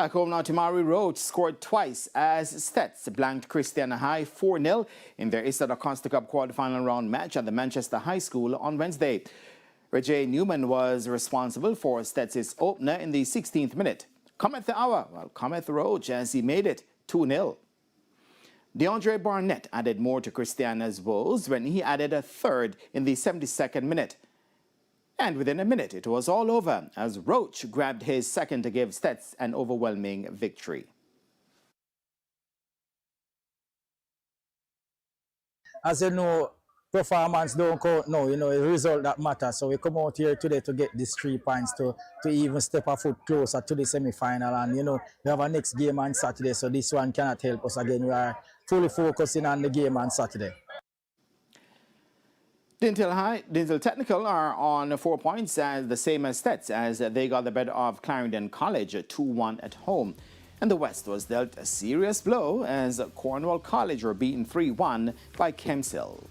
Back home now, Tamari Roach scored twice as Stets blanked Christiana High 4-0 in their DaCosta Cup quarterfinal round match at the Manchester High School on Wednesday. Reggie Newman was responsible for Stets' opener in the 16th minute. Cometh the hour, cometh Roach as he made it 2-0. DeAndre Barnett added more to Christiana's woes when he added a third in the 72nd minute. And within a minute, it was all over as Roach grabbed his second to give Stets an overwhelming victory. As you know, performance don't count now, it's the result that matters. So we come out here today to get these 3 points to even step a foot closer to the semi-final. And, we have our next game on Saturday, so this one cannot help us again. We are fully focusing on the game on Saturday. Dinsdale Technical are on 4 points, as the same as Stets, as they got the better of Clarendon College 2-1 at home. And the West was dealt a serious blow as Cornwall College were beaten 3-1 by Kempshill.